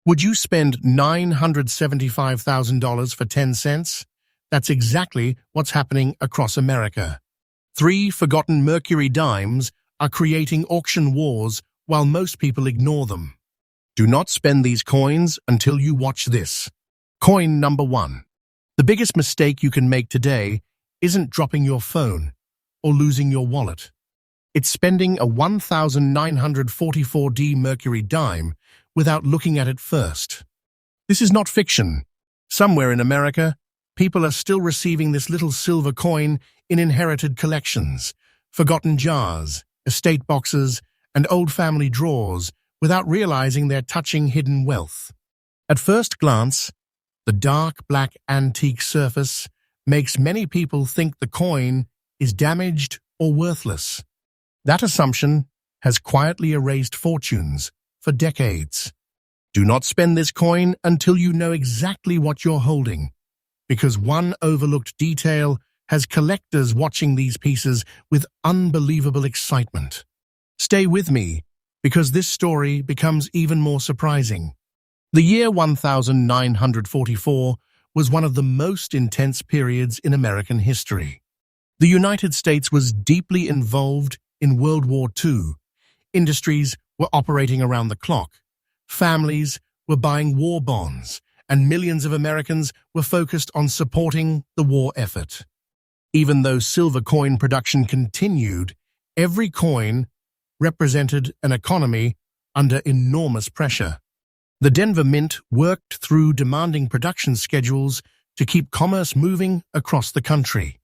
Would you spend $975,000 for 10 cents? That's exactly what's happening across America. Three forgotten Mercury Dimes are creating auction wars while most people ignore them. Do not spend these coins until you watch this. Coin number 1. The biggest mistake you can make today isn't dropping your phone or losing your wallet. It's spending a 1944D Mercury Dime without looking at it first. This is not fiction. Somewhere in America, people are still receiving this little silver coin in inherited collections, forgotten jars, estate boxes, and old family drawers without realizing they're touching hidden wealth. At first glance, the dark black antique surface makes many people think the coin is damaged or worthless. That assumption has quietly erased fortunes for decades. Do not spend this coin until you know exactly what you're holding, because one overlooked detail has collectors watching these pieces with unbelievable excitement. Stay with me, because this story becomes even more surprising. The year 1944 was one of the most intense periods in American history. The United States was deeply involved in World War II. Industries were operating around the clock. Families were buying war bonds, and millions of Americans were focused on supporting the war effort. Even though silver coin production continued, every coin represented an economy under enormous pressure. The Denver Mint worked through demanding production schedules to keep commerce moving across the country.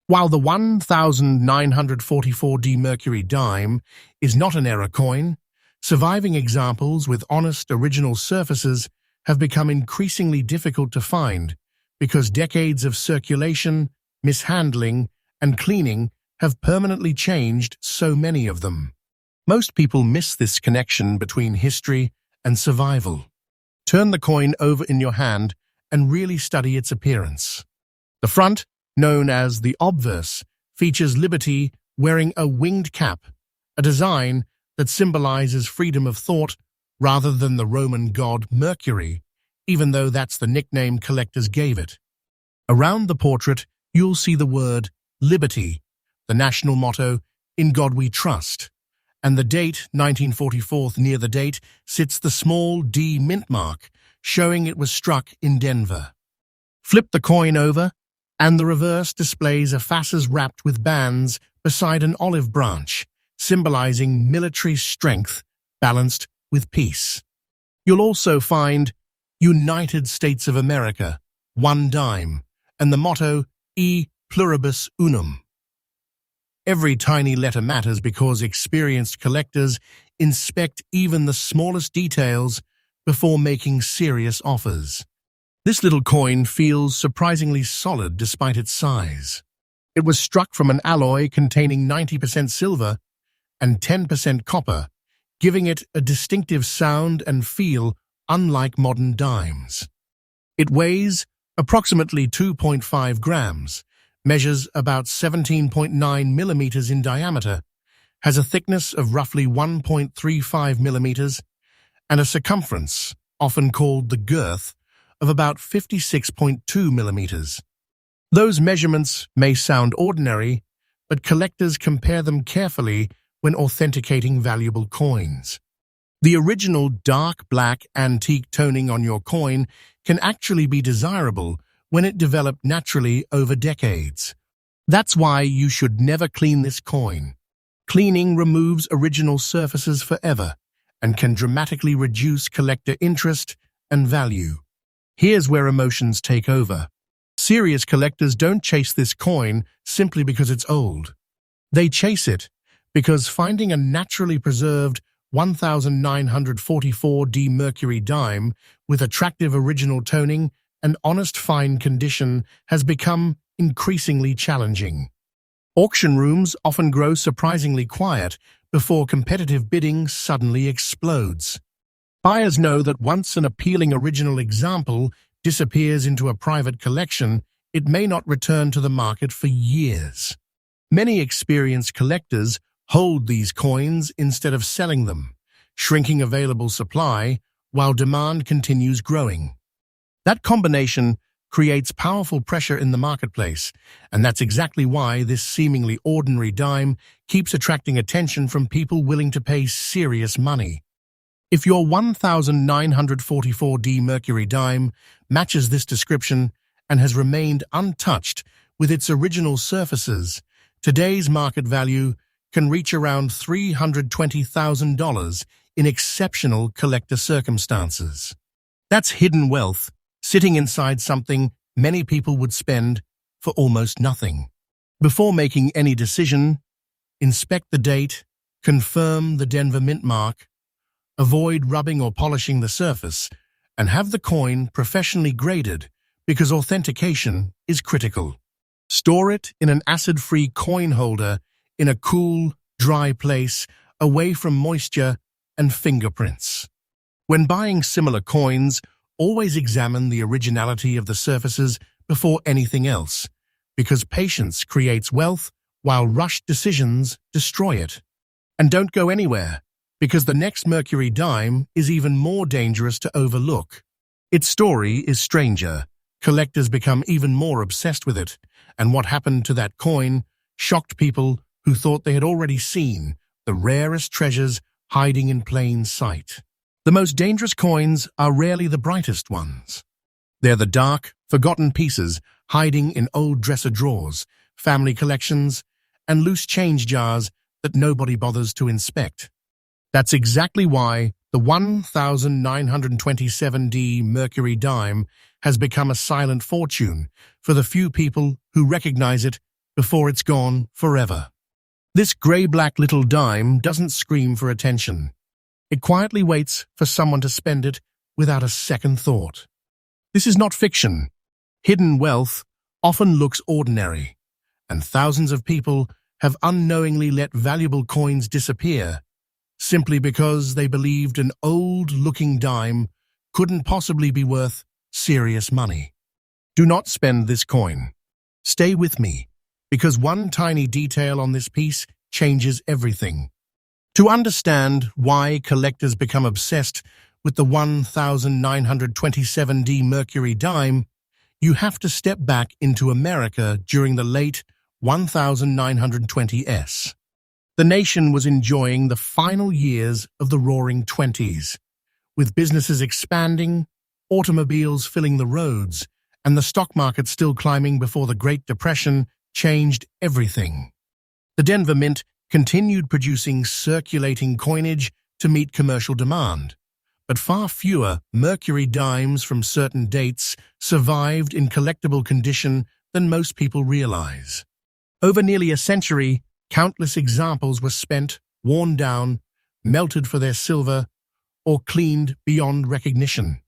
While the 1944D Mercury Dime is not an error coin, surviving examples with honest original surfaces have become increasingly difficult to find because decades of circulation, mishandling, and cleaning have permanently changed so many of them. Most people miss this connection between history and survival. Turn the coin over in your hand and really study its appearance. The front, known as the obverse, features liberty wearing a winged cap, a design that symbolizes freedom of thought rather than the Roman god Mercury, even though that's the nickname collectors gave it. Around the portrait, you'll see the word liberty, the national motto, "In God We Trust," and the date, 1944. Near the date sits the small D mint mark, showing it was struck in Denver. Flip the coin over, and the reverse displays a fasces wrapped with bands beside an olive branch, symbolizing military strength balanced with peace. You'll also find United States of America, 1 dime, and the motto E pluribus unum. Every tiny letter matters because experienced collectors inspect even the smallest details before making serious offers. This little coin feels surprisingly solid despite its size. It was struck from an alloy containing 90% silver and 10% copper, giving it a distinctive sound and feel unlike modern dimes. It weighs approximately 2.5 grams, measures about 17.9 millimeters in diameter, has a thickness of roughly 1.35 millimeters, and a circumference, often called the girth, of about 56.2 millimeters. Those measurements may sound ordinary, but collectors compare them carefully when authenticating valuable coins. The original dark black antique toning on your coin can actually be desirable when it developed naturally over decades. That's why you should never clean this coin. Cleaning removes original surfaces forever and can dramatically reduce collector interest and value. Here's where emotions take over. Serious collectors don't chase this coin simply because it's old. They chase it because finding a naturally preserved 1944D Mercury Dime with attractive original toning and honest fine condition has become increasingly challenging. Auction rooms often grow surprisingly quiet before competitive bidding suddenly explodes. Buyers know that once an appealing original example disappears into a private collection, it may not return to the market for years. Many experienced collectors hold these coins instead of selling them, shrinking available supply while demand continues growing. That combination creates powerful pressure in the marketplace, and that's exactly why this seemingly ordinary dime keeps attracting attention from people willing to pay serious money. If your 1944D Mercury dime matches this description and has remained untouched with its original surfaces, today's market value can reach around $320,000 in exceptional collector circumstances. That's hidden wealth sitting inside something many people would spend for almost nothing. Before making any decision, inspect the date, confirm the Denver Mint mark, avoid rubbing or polishing the surface, and have the coin professionally graded because authentication is critical. Store it in an acid-free coin holder in a cool, dry place away from moisture and fingerprints. When buying similar coins, always examine the originality of the surfaces before anything else, because patience creates wealth while rushed decisions destroy it. And don't go anywhere, because the next Mercury dime is even more dangerous to overlook. Its story is stranger. Collectors become even more obsessed with it, and what happened to that coin shocked people who thought they had already seen the rarest treasures hiding in plain sight. The most dangerous coins are rarely the brightest ones. They're the dark, forgotten pieces hiding in old dresser drawers, family collections, and loose change jars that nobody bothers to inspect. That's exactly why the 1927D Mercury dime has become a silent fortune for the few people who recognize it before it's gone forever. This gray-black little dime doesn't scream for attention. It quietly waits for someone to spend it without a second thought. This is not fiction. Hidden wealth often looks ordinary, and thousands of people have unknowingly let valuable coins disappear simply because they believed an old-looking dime couldn't possibly be worth serious money. Do not spend this coin. Stay with me, because one tiny detail on this piece changes everything. To understand why collectors become obsessed with the 1927D Mercury dime, you have to step back into America during the late 1920s. The nation was enjoying the final years of the Roaring Twenties, with businesses expanding, automobiles filling the roads, and the stock market still climbing before the Great Depression changed everything. The Denver Mint continued producing circulating coinage to meet commercial demand, but far fewer Mercury dimes from certain dates survived in collectible condition than most people realize. Over nearly a century, countless examples were spent, worn down, melted for their silver, or cleaned beyond recognition.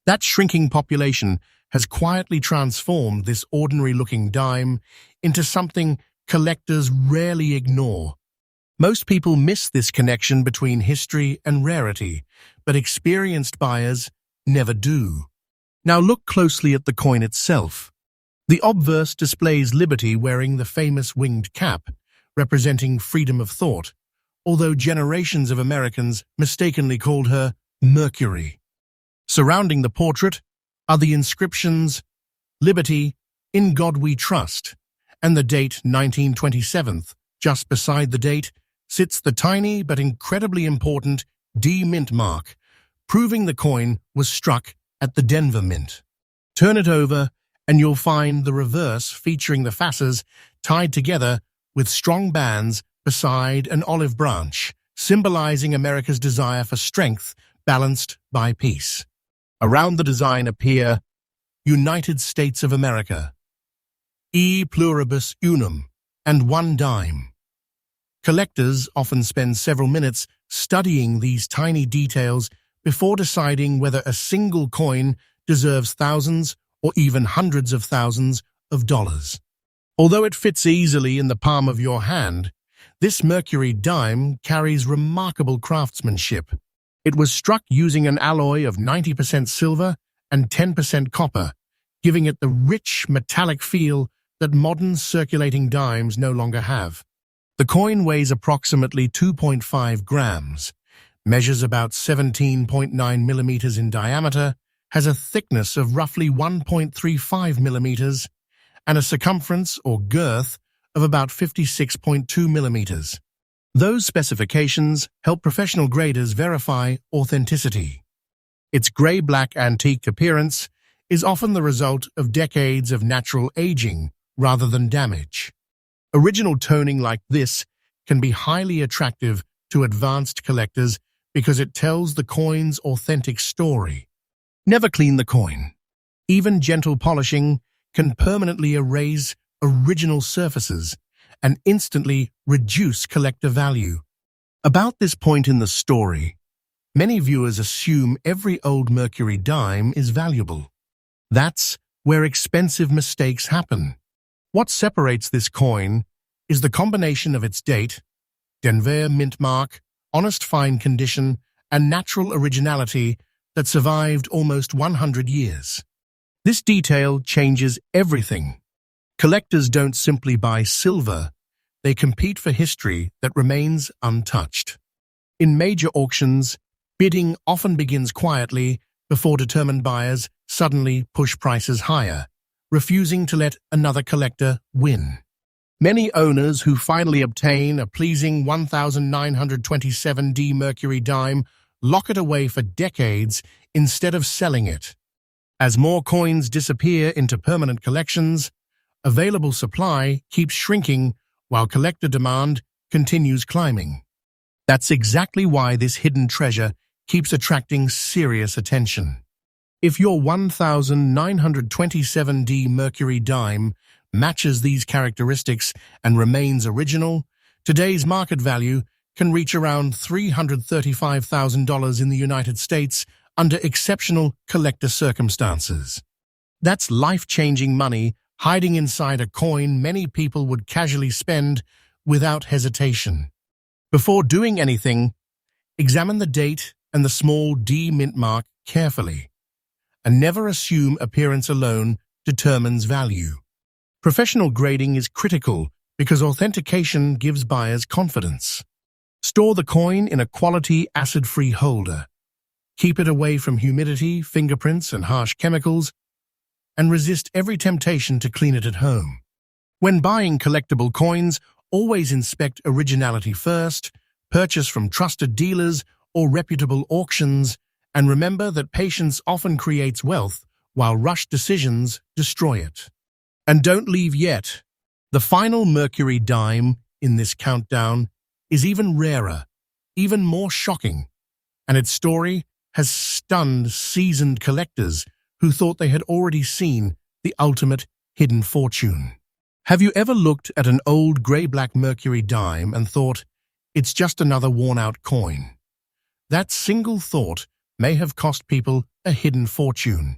That shrinking population has quietly transformed this ordinary-looking dime into something collectors rarely ignore. Most people miss this connection between history and rarity, but experienced buyers never do. Now look closely at the coin itself. The obverse displays Liberty wearing the famous winged cap, representing freedom of thought, although generations of Americans mistakenly called her Mercury. Surrounding the portrait are the inscriptions, Liberty, in God we trust, and the date 1927. Just beside the date sits the tiny but incredibly important D Mint mark, proving the coin was struck at the Denver Mint. Turn it over and you'll find the reverse featuring the facets tied together with strong bands beside an olive branch, symbolizing America's desire for strength balanced by peace. Around the design appear United States of America, E pluribus unum, and one dime. Collectors often spend several minutes studying these tiny details before deciding whether a single coin deserves thousands or even hundreds of thousands of dollars. Although it fits easily in the palm of your hand, this Mercury dime carries remarkable craftsmanship. It was struck using an alloy of 90% silver and 10% copper, giving it the rich metallic feel that modern circulating dimes no longer have. The coin weighs approximately 2.5 grams, measures about 17.9 millimeters in diameter, has a thickness of roughly 1.35 millimeters, and a circumference or girth of about 56.2 millimeters. Those specifications help professional graders verify authenticity. Its gray-black antique appearance is often the result of decades of natural aging rather than damage. Original toning like this can be highly attractive to advanced collectors because it tells the coin's authentic story. Never clean the coin. Even gentle polishing can permanently erase original surfaces and instantly reduce collector value. About this point in the story, many viewers assume every old Mercury dime is valuable. That's where expensive mistakes happen. What separates this coin is the combination of its date, Denver mint mark, honest fine condition, and natural originality that survived almost 100 years. This detail changes everything. Collectors don't simply buy silver, they compete for history that remains untouched. In major auctions, bidding often begins quietly before determined buyers suddenly push prices higher, refusing to let another collector win. Many owners who finally obtain a pleasing 1927D Mercury dime lock it away for decades instead of selling it. As more coins disappear into permanent collections, available supply keeps shrinking while collector demand continues climbing. That's exactly why this hidden treasure keeps attracting serious attention. If your 1927D Mercury dime matches these characteristics and remains original, today's market value can reach around $335,000 in the United States under exceptional collector circumstances. That's life-changing money hiding inside a coin many people would casually spend without hesitation. Before doing anything, examine the date and the small D mint mark carefully, and never assume appearance alone determines value. Professional grading is critical because authentication gives buyers confidence. Store the coin in a quality acid-free holder. Keep it away from humidity, fingerprints, and harsh chemicals, and resist every temptation to clean it at home. When buying collectible coins, always inspect originality first, purchase from trusted dealers or reputable auctions, and remember that patience often creates wealth, while rushed decisions destroy it. And don't leave yet. The final Mercury dime in this countdown is even rarer, even more shocking, and its story has stunned seasoned collectors who thought they had already seen the ultimate hidden fortune. Have you ever looked at an old gray-black Mercury dime and thought, it's just another worn-out coin? That single thought may have cost people a hidden fortune.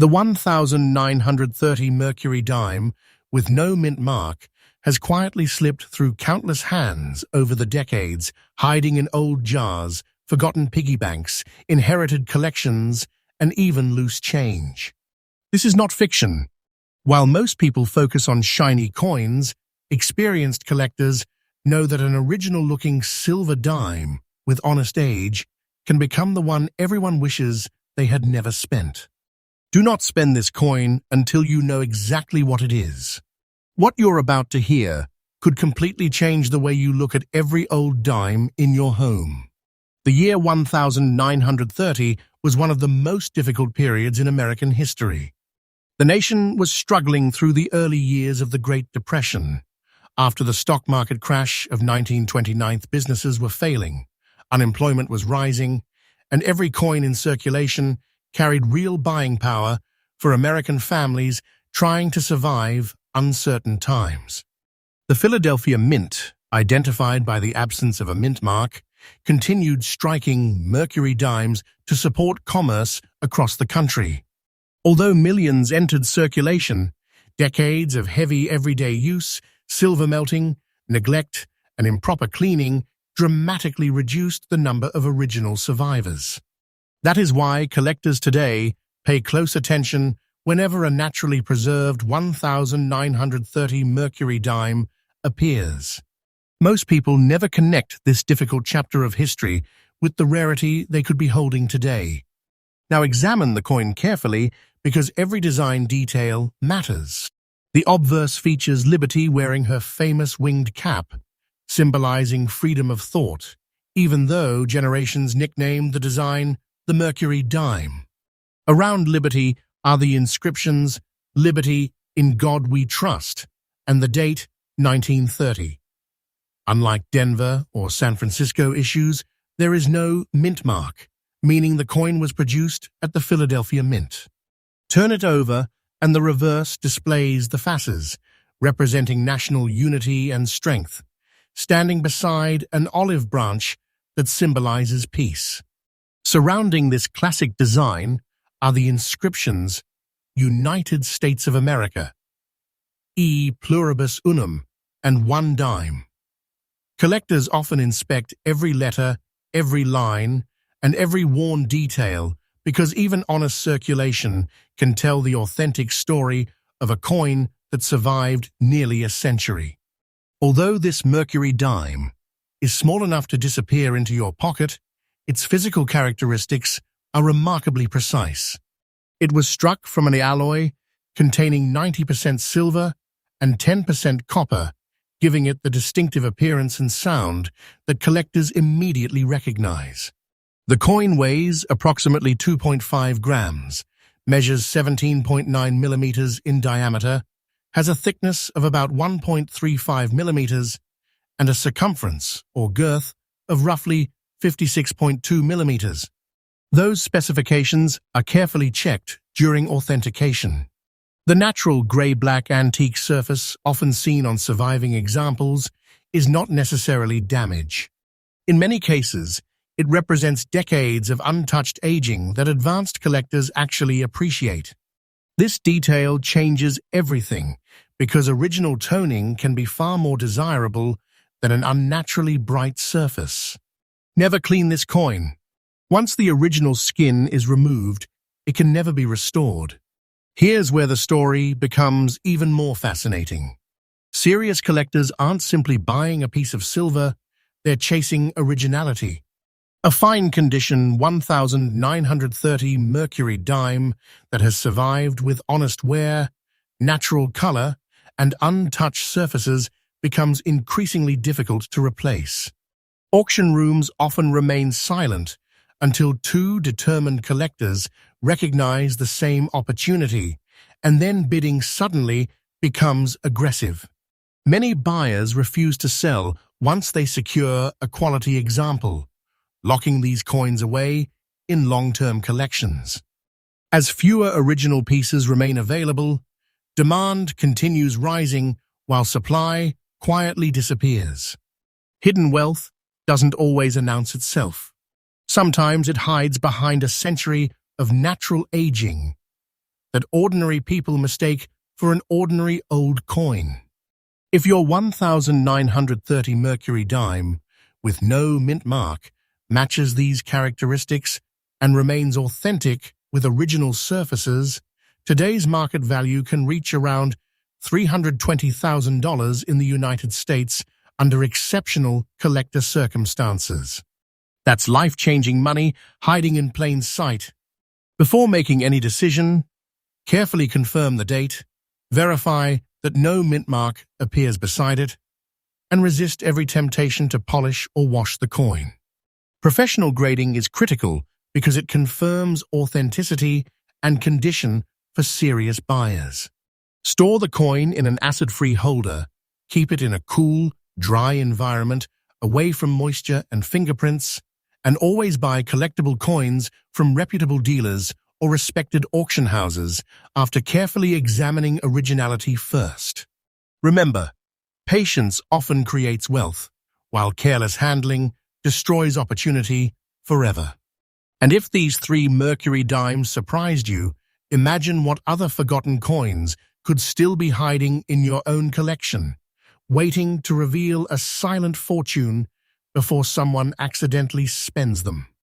The 1930 Mercury dime, with no mint mark, has quietly slipped through countless hands over the decades, hiding in old jars, forgotten piggy banks, inherited collections, and even loose change. This is not fiction. While most people focus on shiny coins, experienced collectors know that an original-looking silver dime with honest age can become the one everyone wishes they had never spent. Do not spend this coin until you know exactly what it is. What you're about to hear could completely change the way you look at every old dime in your home. The year 1930 was one of the most difficult periods in American history. The nation was struggling through the early years of the Great Depression. After the stock market crash of 1929, businesses were failing, unemployment was rising, and every coin in circulation carried real buying power for American families trying to survive uncertain times. The Philadelphia Mint, identified by the absence of a mint mark, continued striking Mercury dimes to support commerce across the country. Although millions entered circulation, decades of heavy everyday use, silver melting, neglect, and improper cleaning dramatically reduced the number of original survivors. That is why collectors today pay close attention whenever a naturally preserved 1930 Mercury dime appears. Most people never connect this difficult chapter of history with the rarity they could be holding today. Now examine the coin carefully because every design detail matters. The obverse features Liberty wearing her famous winged cap, symbolizing freedom of thought, even though generations nicknamed the design the Mercury Dime. Around Liberty are the inscriptions "Liberty, in God we trust," and the date 1930. Unlike Denver or San Francisco issues, there is no mint mark, meaning the coin was produced at the Philadelphia Mint. Turn it over, and the reverse displays the fasces, representing national unity and strength, standing beside an olive branch that symbolizes peace. Surrounding this classic design are the inscriptions "United States of America," "E pluribus unum," and "1 dime." Collectors often inspect every letter, every line, and every worn detail because even honest circulation can tell the authentic story of a coin that survived nearly a century. Although this Mercury Dime is small enough to disappear into your pocket, its physical characteristics are remarkably precise. It was struck from an alloy containing 90% silver and 10% copper, giving it the distinctive appearance and sound that collectors immediately recognize. The coin weighs approximately 2.5 grams, measures 17.9 millimeters in diameter, has a thickness of about 1.35 millimeters, and a circumference, or girth, of roughly 56.2 millimeters. Those specifications are carefully checked during authentication. The natural gray-black antique surface often seen on surviving examples is not necessarily damage. In many cases, it represents decades of untouched aging that advanced collectors actually appreciate. This detail changes everything because original toning can be far more desirable than an unnaturally bright surface. Never clean this coin. Once the original skin is removed, it can never be restored. Here's where the story becomes even more fascinating. Serious collectors aren't simply buying a piece of silver, they're chasing originality. A fine-condition 1930 Mercury Dime that has survived with honest wear, natural color, and untouched surfaces becomes increasingly difficult to replace. Auction rooms often remain silent until two determined collectors recognize the same opportunity, and then bidding suddenly becomes aggressive. Many buyers refuse to sell once they secure a quality example, locking these coins away in long-term collections. As fewer original pieces remain available, demand continues rising while supply quietly disappears. Hidden wealth doesn't always announce itself. Sometimes it hides behind a century of natural aging that ordinary people mistake for an ordinary old coin. If your 1930 Mercury Dime, with no mint mark, matches these characteristics and remains authentic with original surfaces, today's market value can reach around $320,000 in the United States under exceptional collector circumstances. That's life-changing money hiding in plain sight. Before making any decision, carefully confirm the date, verify that no mint mark appears beside it, and resist every temptation to polish or wash the coin. Professional grading is critical because it confirms authenticity and condition for serious buyers. Store the coin in an acid-free holder, keep it in a cool, dry environment away from moisture and fingerprints, and always buy collectible coins from reputable dealers or respected auction houses after carefully examining originality first. Remember, patience often creates wealth, while careless handling destroys opportunity forever. And if these 3 Mercury Dimes surprised you, imagine what other forgotten coins could still be hiding in your own collection, waiting to reveal a silent fortune before someone accidentally spends them.